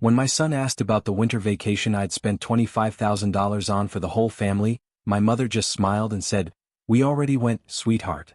When my son asked about the winter vacation I'd spent $25,000 on for the whole family, my mother just smiled and said, "We already went, sweetheart."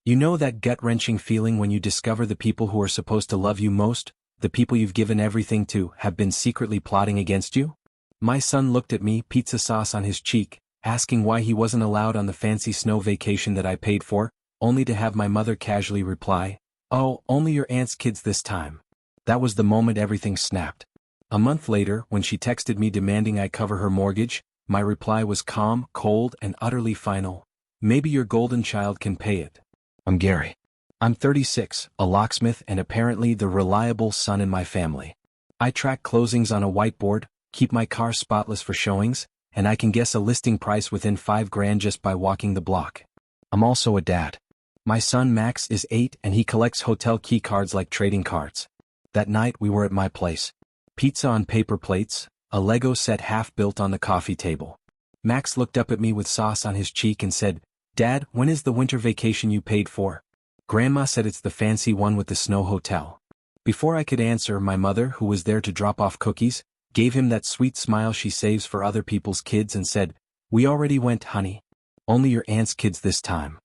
You know that gut-wrenching feeling when you discover the people who are supposed to love you most, the people you've given everything to, have been secretly plotting against you? My son looked at me, pizza sauce on his cheek, asking why he wasn't allowed on the fancy snow vacation that I paid for, only to have my mother casually reply, "Oh, only your aunt's kids this time." That was the moment everything snapped. A month later, when she texted me demanding I cover her mortgage, my reply was calm, cold, and utterly final. "Maybe your golden child can pay it." I'm Gary. I'm 36, a locksmith and apparently the reliable son in my family. I track closings on a whiteboard, keep my car spotless for showings, and I can guess a listing price within $5,000 just by walking the block. I'm also a dad. My son Max is 8 and he collects hotel key cards like trading cards. That night we were at my place. Pizza on paper plates, a Lego set half built on the coffee table. Max looked up at me with sauce on his cheek and said, "Dad, when is the winter vacation you paid for?" Grandma said it's the fancy one with the snow hotel. Before I could answer, my mother, who was there to drop off cookies, gave him that sweet smile she saves for other people's kids and said, "We already went, honey. Only your aunt's kids this time."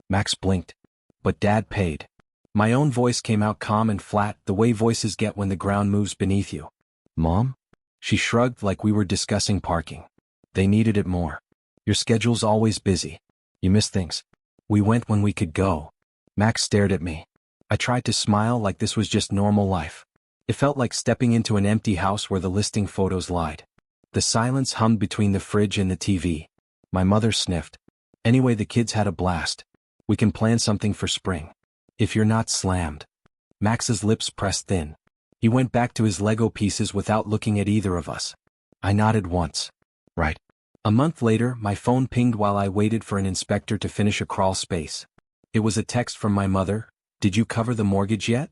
Max blinked. But Dad paid. My own voice came out calm and flat, the way voices get when the ground moves beneath you. "Mom?" She shrugged like we were discussing parking. "They needed it more. Your schedule's always busy. You miss things." "We went when we could go." Max stared at me. I tried to smile like this was just normal life. It felt like stepping into an empty house where the listing photos lied. The silence hummed between the fridge and the TV. My mother sniffed. "Anyway, the kids had a blast. We can plan something for spring. If you're not slammed." Max's lips pressed thin. He went back to his Lego pieces without looking at either of us. I nodded once. "Right." A month later, my phone pinged while I waited for an inspector to finish a crawl space. It was a text from my mother. "Did you cover the mortgage yet?"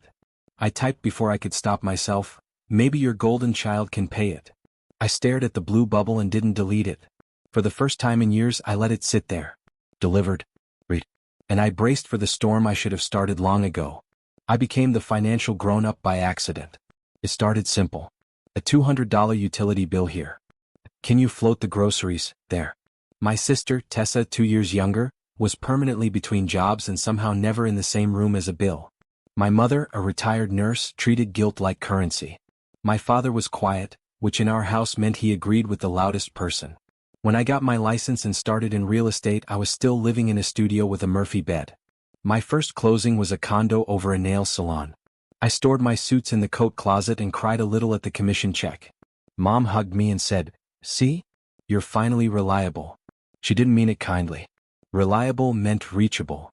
I typed before I could stop myself, "Maybe your golden child can pay it." I stared at the blue bubble and didn't delete it. For the first time in years, I let it sit there. Delivered. Read. And I braced for the storm I should have started long ago. I became the financial grown-up by accident. It started simple. A $200 utility bill here. "Can you float the groceries?" there. My sister, Tessa, 2 years younger, was permanently between jobs and somehow never in the same room as a bill. My mother, a retired nurse, treated guilt like currency. My father was quiet, which in our house meant he agreed with the loudest person. When I got my license and started in real estate, I was still living in a studio with a Murphy bed. My first closing was a condo over a nail salon. I stored my suits in the coat closet and cried a little at the commission check. Mom hugged me and said, "See? You're finally reliable." She didn't mean it kindly. Reliable meant reachable.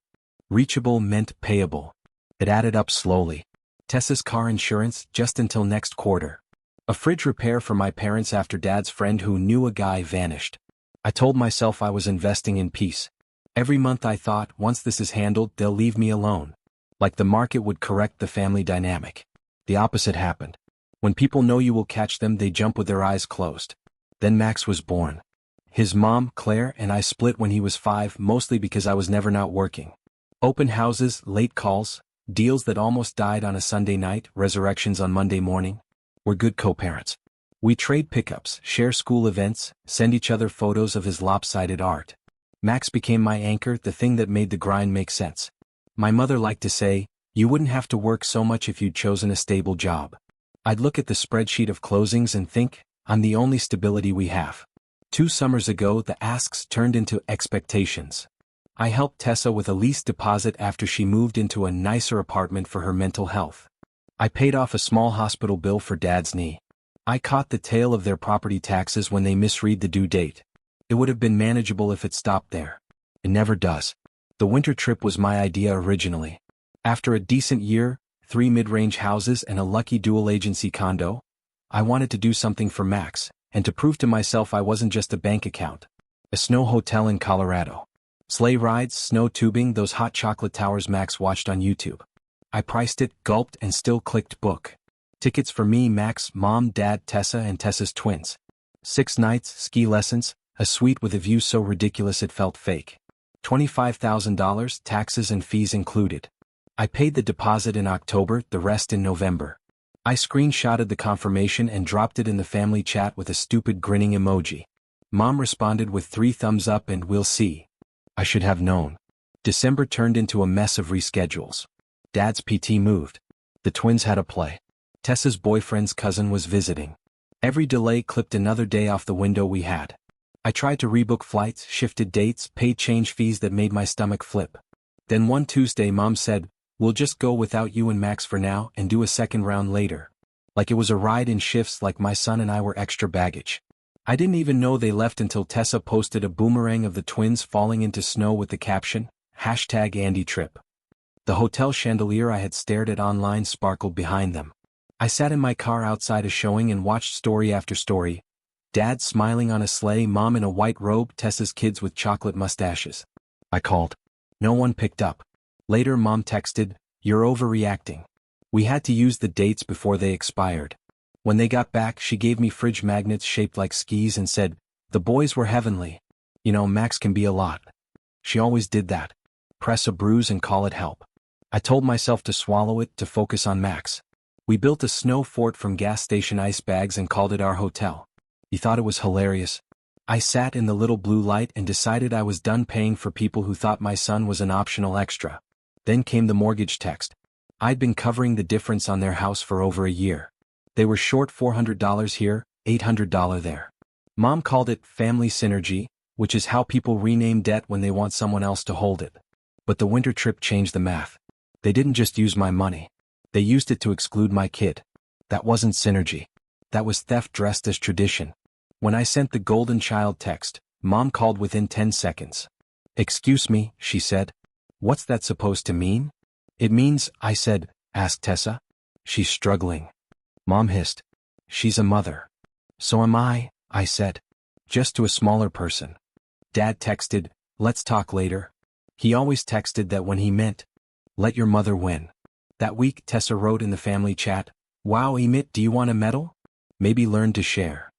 Reachable meant payable. It added up slowly. Tessa's car insurance, just until next quarter. A fridge repair for my parents after Dad's friend who knew a guy vanished. I told myself I was investing in peace. Every month I thought, once this is handled, they'll leave me alone. Like the market would correct the family dynamic. The opposite happened. When people know you will catch them, they jump with their eyes closed. Then Max was born. His mom, Claire, and I split when he was 5, mostly because I was never not working. Open houses, late calls, deals that almost died on a Sunday night, resurrections on Monday morning. We're good co-parents. We trade pickups, share school events, send each other photos of his lopsided art. Max became my anchor, the thing that made the grind make sense. My mother liked to say, "You wouldn't have to work so much if you'd chosen a stable job." I'd look at the spreadsheet of closings and think, I'm the only stability we have. 2 summers ago, the asks turned into expectations. I helped Tessa with a lease deposit after she moved into a nicer apartment for her mental health. I paid off a small hospital bill for Dad's knee. I caught the tail of their property taxes when they misread the due date. It would have been manageable if it stopped there. It never does. The winter trip was my idea originally. After a decent year, 3 mid-range houses and a lucky dual-agency condo, I wanted to do something for Max, and to prove to myself I wasn't just a bank account. A snow hotel in Colorado. Sleigh rides, snow tubing, those hot chocolate towers Max watched on YouTube. I priced it, gulped, and still clicked book. Tickets for me, Max, Mom, Dad, Tessa, and Tessa's twins. 6 nights, ski lessons, a suite with a view so ridiculous it felt fake. $25,000, taxes and fees included. I paid the deposit in October, the rest in November. I screenshotted the confirmation and dropped it in the family chat with a stupid grinning emoji. Mom responded with 3 thumbs up and "we'll see." I should have known. December turned into a mess of reschedules. Dad's PT moved. The twins had a play. Tessa's boyfriend's cousin was visiting. Every delay clipped another day off the window we had. I tried to rebook flights, shifted dates, paid change fees that made my stomach flip. Then one Tuesday Mom said, "We'll just go without you and Max for now and do a second round later." Like it was a ride in shifts, like my son and I were extra baggage. I didn't even know they left until Tessa posted a boomerang of the twins falling into snow with the caption, #AndyTrip. The hotel chandelier I had stared at online sparkled behind them. I sat in my car outside a showing and watched story after story. Dad smiling on a sleigh, Mom in a white robe, Tessa's kids with chocolate mustaches. I called. No one picked up. Later Mom texted, "You're overreacting. We had to use the dates before they expired." When they got back, she gave me fridge magnets shaped like skis and said, "The boys were heavenly. You know, Max can be a lot." She always did that. Press a bruise and call it help. I told myself to swallow it, to focus on Max. We built a snow fort from gas station ice bags and called it our hotel. You thought it was hilarious? I sat in the little blue light and decided I was done paying for people who thought my son was an optional extra. Then came the mortgage text. I'd been covering the difference on their house for over a year. They were short $400 here, $800 there. Mom called it family synergy, which is how people rename debt when they want someone else to hold it. But the winter trip changed the math. They didn't just use my money. They used it to exclude my kid. That wasn't synergy. That was theft dressed as tradition. When I sent the golden child text, Mom called within 10 seconds. "Excuse me," she said. "What's that supposed to mean?" "It means," I said, "ask Tessa. She's struggling." Mom hissed. "She's a mother." "So am I," I said. "Just to a smaller person." Dad texted, "Let's talk later." He always texted that when he meant, "Let your mother win." That week Tessa wrote in the family chat, "Wow, Emit, do you want a medal? Maybe learn to share."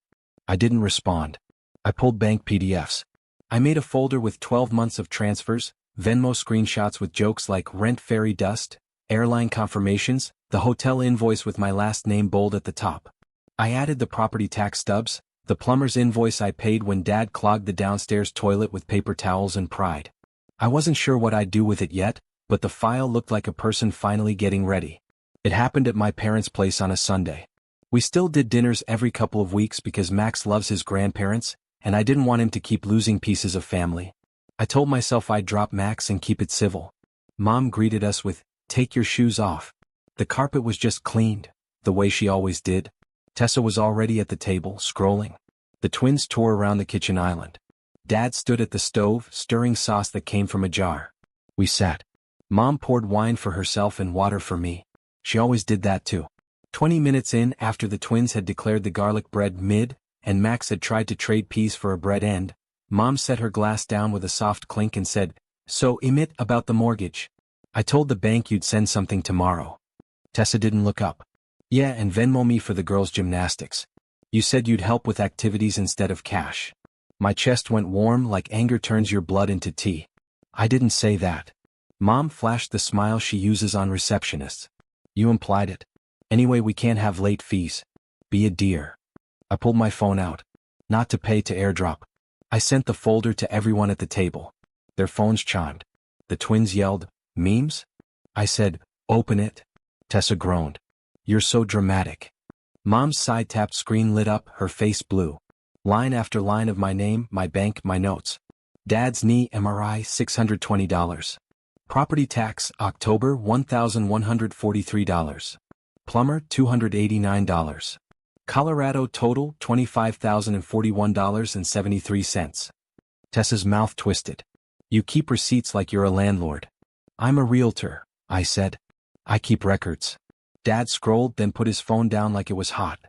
I didn't respond. I pulled bank PDFs. I made a folder with 12 months of transfers, Venmo screenshots with jokes like rent fairy dust, airline confirmations, the hotel invoice with my last name bold at the top. I added the property tax stubs, the plumber's invoice I paid when Dad clogged the downstairs toilet with paper towels and pride. I wasn't sure what I'd do with it yet, but the file looked like a person finally getting ready. It happened at my parents' place on a Sunday. We still did dinners every couple of weeks because Max loves his grandparents, and I didn't want him to keep losing pieces of family. I told myself I'd drop Max and keep it civil. Mom greeted us with, "Take your shoes off." The carpet was just cleaned, the way she always did. Tessa was already at the table, scrolling. The twins tore around the kitchen island. Dad stood at the stove, stirring sauce that came from a jar. We sat. Mom poured wine for herself and water for me. She always did that too. 20 minutes in, after the twins had declared the garlic bread mid, and Max had tried to trade peas for a bread end, Mom set her glass down with a soft clink and said, "So, Emit, about the mortgage. I told the bank you'd send something tomorrow." Tessa didn't look up. "Yeah, and Venmo me for the girls' gymnastics. You said you'd help with activities instead of cash." My chest went warm like anger turns your blood into tea. "I didn't say that." Mom flashed the smile she uses on receptionists. "You implied it. Anyway, we can't have late fees. Be a dear." I pulled my phone out. Not to pay, to airdrop. I sent the folder to everyone at the table. Their phones chimed. The twins yelled, "Memes?" I said, "Open it." Tessa groaned. "You're so dramatic." Mom's side-tapped screen lit up, her face blue. Line after line of my name, my bank, my notes. Dad's knee MRI, $620. Property tax, October, $1,143. Plumber, $289. Colorado total, $25,041.73. Tessa's mouth twisted. "You keep receipts like you're a landlord." "I'm a realtor," I said. "I keep records." Dad scrolled, then put his phone down like it was hot.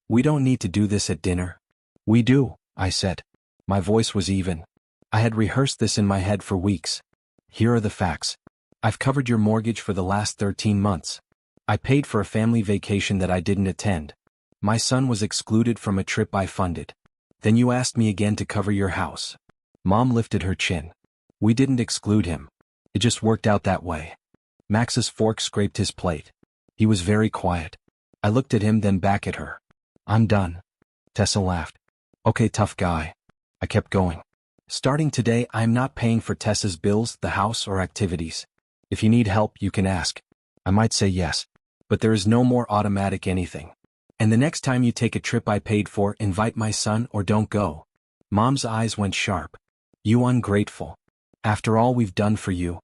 "We don't need to do this at dinner." "We do," I said. My voice was even. I had rehearsed this in my head for weeks. "Here are the facts. I've covered your mortgage for the last 13 months. I paid for a family vacation that I didn't attend. My son was excluded from a trip I funded. Then you asked me again to cover your house." Mom lifted her chin. "We didn't exclude him. It just worked out that way." Max's fork scraped his plate. He was very quiet. I looked at him then back at her. I'm done. Tessa laughed. Okay, tough guy. I kept going. Starting today, I'm not paying for Tessa's bills, the house, or activities. If you need help, you can ask. I might say yes. But there is no more automatic anything. And the next time you take a trip I paid for, invite my son or don't go. Mom's eyes went sharp. You ungrateful. After all we've done for you.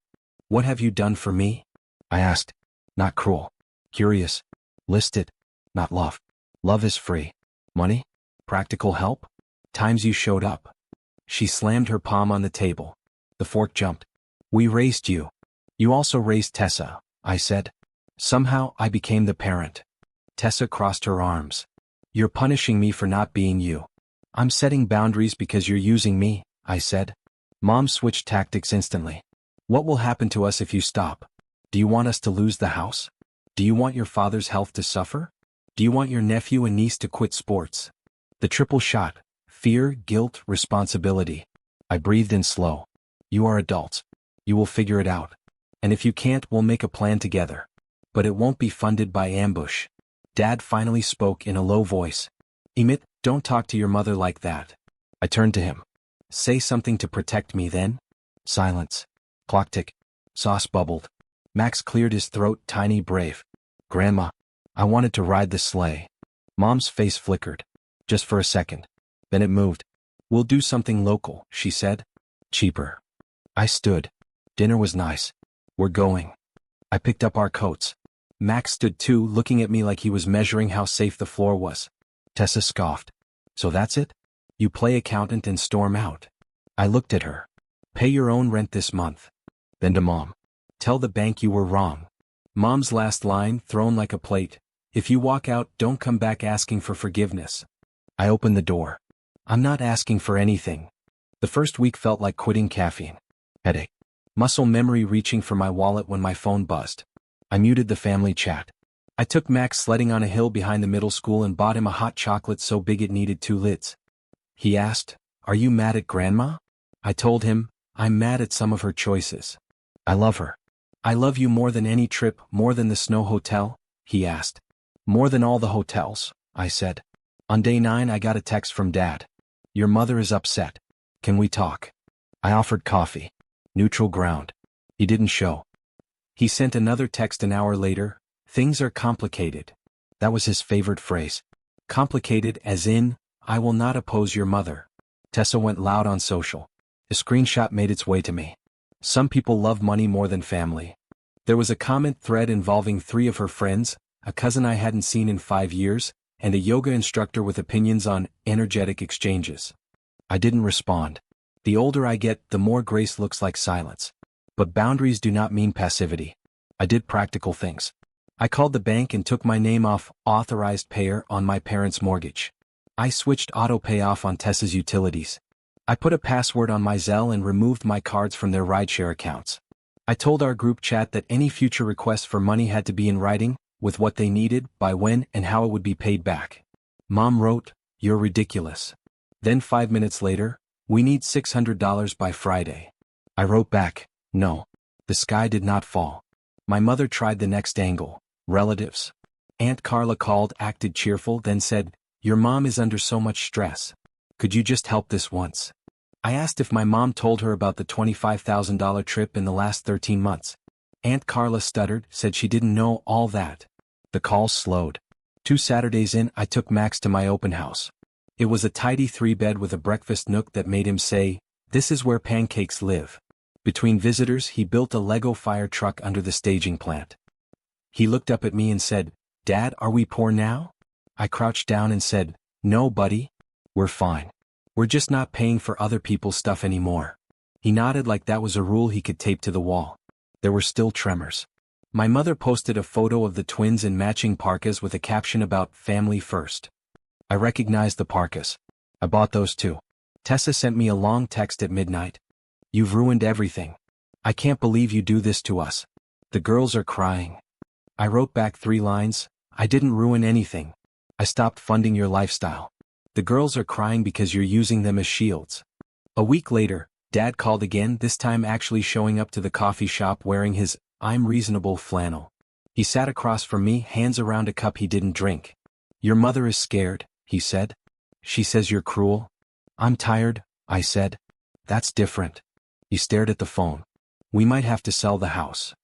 What have you done for me? I asked. Not cruel. Curious. List it. Not love. Love is free. Money? Practical help? Times you showed up. She slammed her palm on the table. The fork jumped. We raised you. You also raised Tessa, I said. Somehow I became the parent. Tessa crossed her arms. You're punishing me for not being you. I'm setting boundaries because you're using me, I said. Mom switched tactics instantly. What will happen to us if you stop? Do you want us to lose the house? Do you want your father's health to suffer? Do you want your nephew and niece to quit sports? The triple shot. Fear, guilt, responsibility. I breathed in slow. You are adults. You will figure it out. And if you can't, we'll make a plan together. But it won't be funded by ambush. Dad finally spoke in a low voice. Emmett, don't talk to your mother like that. I turned to him. Say something to protect me then? Silence. Clock tick. Sauce bubbled. Max cleared his throat, tiny, brave. Grandma. I wanted to ride the sleigh. Mom's face flickered. Just for a second. Then it moved. We'll do something local, she said. Cheaper. I stood. Dinner was nice. We're going. I picked up our coats. Max stood too, looking at me like he was measuring how safe the floor was. Tessa scoffed. So that's it? You play accountant and storm out. I looked at her. Pay your own rent this month. Then to Mom. Tell the bank you were wrong. Mom's last line, thrown like a plate. If you walk out, don't come back asking for forgiveness. I opened the door. I'm not asking for anything. The first week felt like quitting caffeine. Headache. Muscle memory reaching for my wallet when my phone buzzed. I muted the family chat. I took Max sledding on a hill behind the middle school and bought him a hot chocolate so big it needed 2 lids. He asked, Are you mad at Grandma? I told him, I'm mad at some of her choices. I love her. I love you more than any trip, more than the snow hotel, he asked. More than all the hotels, I said. On day 9 I got a text from Dad. Your mother is upset. Can we talk? I offered coffee. Neutral ground. He didn't show. He sent another text an hour later. Things are complicated. That was his favorite phrase. Complicated as in, I will not oppose your mother. Tessa went loud on social. A screenshot made its way to me. Some people love money more than family. There was a comment thread involving 3 of her friends, a cousin I hadn't seen in 5 years, and a yoga instructor with opinions on energetic exchanges. I didn't respond. The older I get, the more grace looks like silence. But boundaries do not mean passivity. I did practical things. I called the bank and took my name off authorized payer on my parents' mortgage. I switched auto pay off on Tessa's utilities. I put a password on my Zelle and removed my cards from their rideshare accounts. I told our group chat that any future requests for money had to be in writing, with what they needed, by when, and how it would be paid back. Mom wrote, You're ridiculous. Then 5 minutes later, we need $600 by Friday. I wrote back, No. The sky did not fall. My mother tried the next angle. Relatives. Aunt Carla called, acted cheerful, then said, Your mom is under so much stress. Could you just help this once? I asked if my mom told her about the $25,000 trip in the last 13 months. Aunt Carla stuttered, said she didn't know all that. The call slowed. 2 Saturdays in, I took Max to my open house. It was a tidy 3-bed with a breakfast nook that made him say, This is where pancakes live. Between visitors, he built a Lego fire truck under the staging plant. He looked up at me and said, Dad, are we poor now? I crouched down and said, No, buddy. We're fine. We're just not paying for other people's stuff anymore. He nodded like that was a rule he could tape to the wall. There were still tremors. My mother posted a photo of the twins in matching parkas with a caption about family first. I recognized the parkas. I bought those too. Tessa sent me a long text at midnight. You've ruined everything. I can't believe you do this to us. The girls are crying. I wrote back 3 lines. I didn't ruin anything. I stopped funding your lifestyle. The girls are crying because you're using them as shields. A week later, Dad called again, this time actually showing up to the coffee shop wearing his I'm reasonable flannel. He sat across from me, hands around a cup he didn't drink. Your mother is scared, he said. She says you're cruel. I'm tired, I said. That's different. He stared at the phone. We might have to sell the house.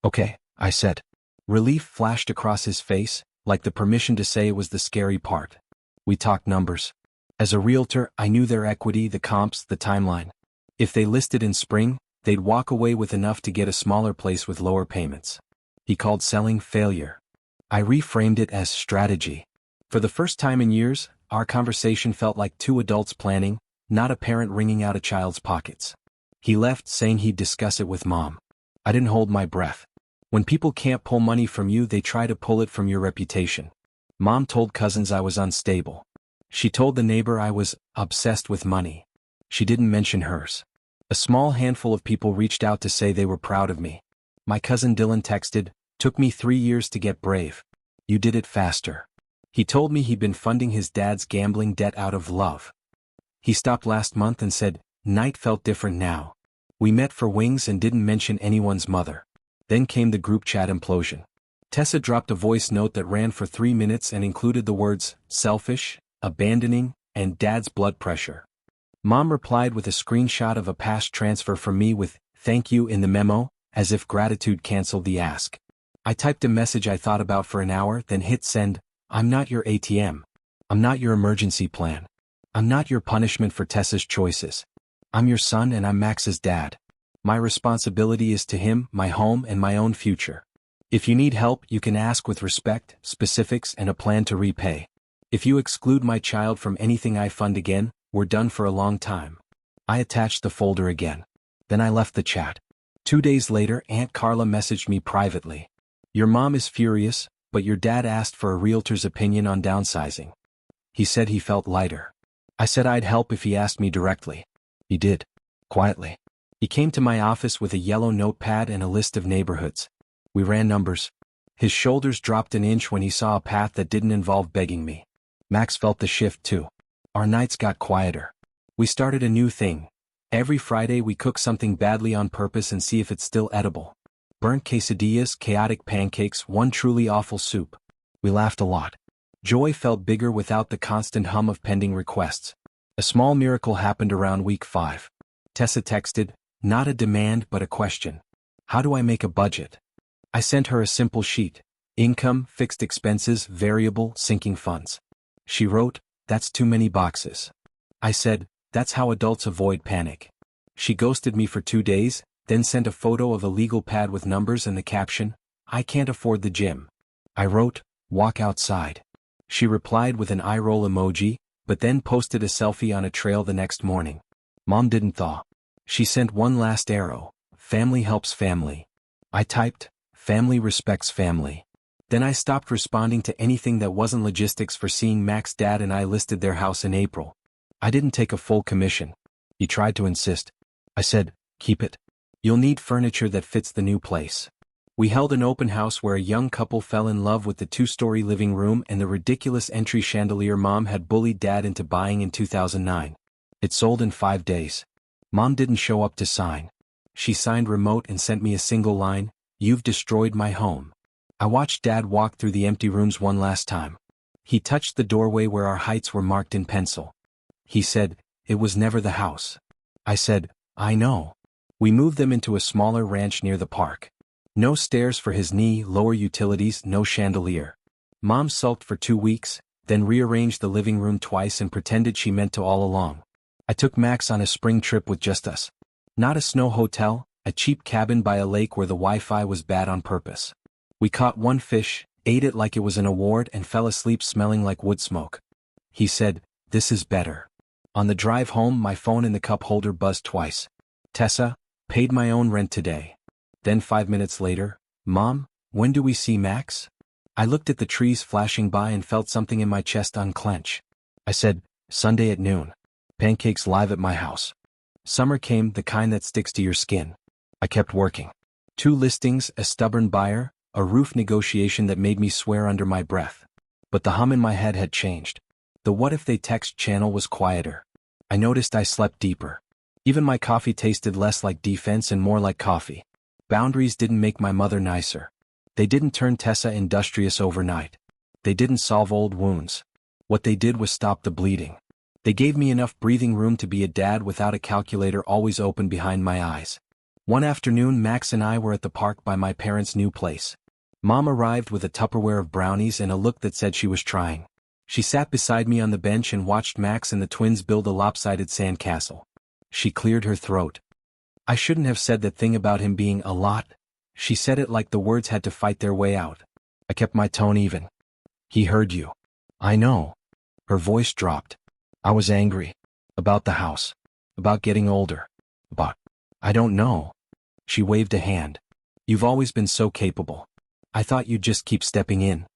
Okay, I said. Relief flashed across his face, like the permission to say it was the scary part. We talked numbers. As a realtor, I knew their equity, the comps, the timeline. If they listed in spring, they'd walk away with enough to get a smaller place with lower payments. He called selling failure. I reframed it as strategy. For the first time in years, our conversation felt like two adults planning, not a parent wringing out a child's pockets. He left saying he'd discuss it with Mom. I didn't hold my breath. When people can't pull money from you, they try to pull it from your reputation. Mom told cousins I was unstable. She told the neighbor I was obsessed with money. She didn't mention hers. A small handful of people reached out to say they were proud of me. My cousin Dylan texted, "Took me 3 years to get brave. You did it faster." He told me he'd been funding his dad's gambling debt out of love. He stopped last month and said, "Night felt different now." We met for wings and didn't mention anyone's mother. Then came the group chat implosion. Tessa dropped a voice note that ran for 3 minutes and included the words, selfish, abandoning, and dad's blood pressure. Mom replied with a screenshot of a past transfer from me with, "Thank you" in the memo, as if gratitude canceled the ask. I typed a message I thought about for an hour, then hit send. I'm not your ATM. I'm not your emergency plan. I'm not your punishment for Tessa's choices. I'm your son and I'm Max's dad. My responsibility is to him, my home, and my own future. If you need help, you can ask with respect, specifics, and a plan to repay. If you exclude my child from anything I fund again, we're done for a long time. I attached the folder again. Then I left the chat. 2 days later, Aunt Carla messaged me privately. Your mom is furious, but your dad asked for a realtor's opinion on downsizing. He said he felt lighter. I said I'd help if he asked me directly. He did. Quietly. He came to my office with a yellow notepad and a list of neighborhoods. We ran numbers. His shoulders dropped an inch when he saw a path that didn't involve begging me. Max felt the shift too. Our nights got quieter. We started a new thing. Every Friday we cook something badly on purpose and see if it's still edible. Burnt quesadillas, chaotic pancakes, one truly awful soup. We laughed a lot. Joy felt bigger without the constant hum of pending requests. A small miracle happened around week 5. Tessa texted, not a demand but a question. How do I make a budget? I sent her a simple sheet. Income, fixed expenses, variable, sinking funds. She wrote, that's too many boxes. I said, that's how adults avoid panic. She ghosted me for 2 days, then sent a photo of a legal pad with numbers and the caption, I can't afford the gym. I wrote, walk outside. She replied with an eye roll emoji, but then posted a selfie on a trail the next morning. Mom didn't thaw. She sent one last arrow, family helps family. I typed, family respects family. Then I stopped responding to anything that wasn't logistics for seeing Mac's dad and I listed their house in April. I didn't take a full commission. He tried to insist. I said, keep it. You'll need furniture that fits the new place. We held an open house where a young couple fell in love with the 2-story living room and the ridiculous entry chandelier Mom had bullied Dad into buying in 2009. It sold in 5 days. Mom didn't show up to sign. She signed remote and sent me a single line, you've destroyed my home. I watched Dad walk through the empty rooms one last time. He touched the doorway where our heights were marked in pencil. He said, it was never the house. I said, I know. We moved them into a smaller ranch near the park. No stairs for his knee, lower utilities, no chandelier. Mom sulked for 2 weeks, then rearranged the living room twice and pretended she meant to all along. I took Max on a spring trip with just us. Not a snow hotel, a cheap cabin by a lake where the Wi-Fi was bad on purpose. We caught one fish, ate it like it was an award and fell asleep smelling like wood smoke. He said, this is better. On the drive home my phone in the cup holder buzzed twice. Tessa, paid my own rent today. Then 5 minutes later, Mom, when do we see Max? I looked at the trees flashing by and felt something in my chest unclench. I said, Sunday at noon. Pancakes live at my house. Summer came, the kind that sticks to your skin. I kept working. 2 listings, a stubborn buyer, a roof negotiation that made me swear under my breath. But the hum in my head had changed. The what if they text channel was quieter. I noticed I slept deeper. Even my coffee tasted less like defense and more like coffee. Boundaries didn't make my mother nicer. They didn't turn Tessa industrious overnight. They didn't solve old wounds. What they did was stop the bleeding. They gave me enough breathing room to be a dad without a calculator always open behind my eyes. One afternoon, Max and I were at the park by my parents' new place. Mom arrived with a Tupperware of brownies and a look that said she was trying. She sat beside me on the bench and watched Max and the twins build a lopsided sandcastle. She cleared her throat. I shouldn't have said that thing about him being a lot. She said it like the words had to fight their way out. I kept my tone even. He heard you. I know. Her voice dropped. I was angry. About the house. About getting older. About... I don't know. She waved a hand. You've always been so capable. I thought you'd just keep stepping in.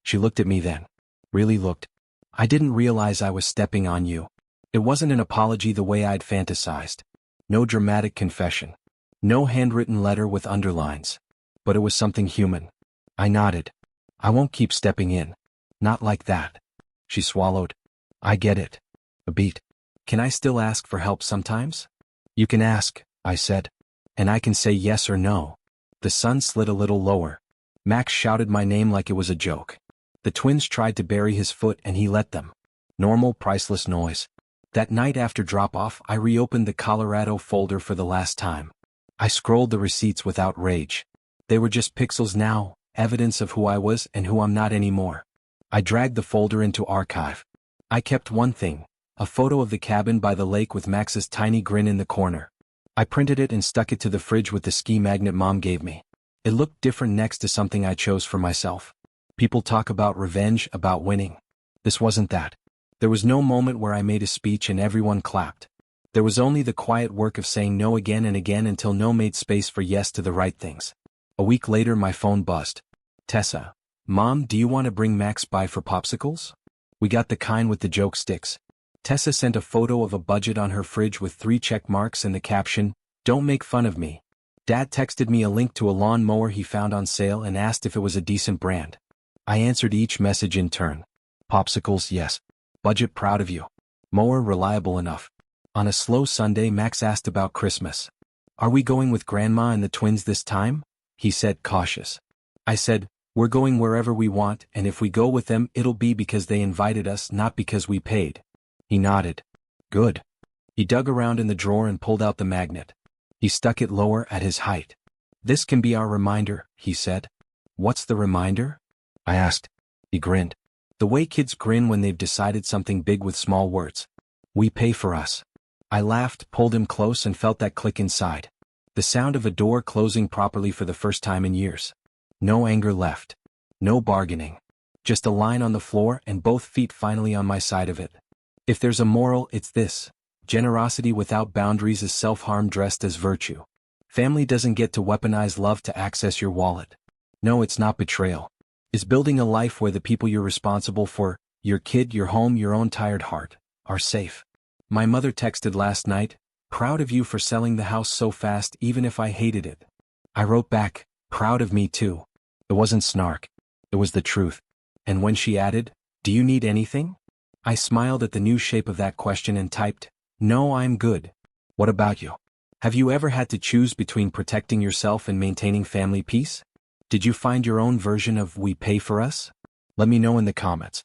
She looked at me then. Really looked. I didn't realize I was stepping on you. It wasn't an apology the way I'd fantasized. No dramatic confession. No handwritten letter with underlines. But it was something human. I nodded. I won't keep stepping in. Not like that. She swallowed. I get it. A beat. Can I still ask for help sometimes? You can ask, I said. And I can say yes or no. The sun slid a little lower. Max shouted my name like it was a joke. The twins tried to bury his foot and he let them. Normal, priceless noise. That night after drop-off, I reopened the Colorado folder for the last time. I scrolled the receipts without rage. They were just pixels now, evidence of who I was and who I'm not anymore. I dragged the folder into archive. I kept one thing, a photo of the cabin by the lake with Max's tiny grin in the corner. I printed it and stuck it to the fridge with the ski magnet Mom gave me. It looked different next to something I chose for myself. People talk about revenge, about winning. This wasn't that. There was no moment where I made a speech and everyone clapped. There was only the quiet work of saying no again and again until no made space for yes to the right things. A week later my phone buzzed. Tessa. Mom, do you want to bring Max by for popsicles? We got the kind with the joke sticks. Tessa sent a photo of a budget on her fridge with 3 check marks and the caption, "Don't make fun of me." Dad texted me a link to a lawn mower he found on sale and asked if it was a decent brand. I answered each message in turn. Popsicles, yes. Budget, proud of you. Mower, reliable enough. On a slow Sunday, Max asked about Christmas. Are we going with Grandma and the twins this time? He said, cautious. I said, we're going wherever we want, and if we go with them, it'll be because they invited us, not because we paid. He nodded. Good. He dug around in the drawer and pulled out the magnet. He stuck it lower at his height. This can be our reminder, he said. What's the reminder? I asked. He grinned. The way kids grin when they've decided something big with small words. We pay for us. I laughed, pulled him close and felt that click inside. The sound of a door closing properly for the first time in years. No anger left. No bargaining. Just a line on the floor and both feet finally on my side of it. If there's a moral, it's this. Generosity without boundaries is self-harm dressed as virtue. Family doesn't get to weaponize love to access your wallet. No, it's not betrayal. It's building a life where the people you're responsible for, your kid, your home, your own tired heart, are safe. My mother texted last night, proud of you for selling the house so fast even if I hated it. I wrote back, proud of me too. It wasn't snark. It was the truth. And when she added, do you need anything? I smiled at the new shape of that question and typed, no, I'm good. What about you? Have you ever had to choose between protecting yourself and maintaining family peace? Did you find your own version of we pay for us? Let me know in the comments.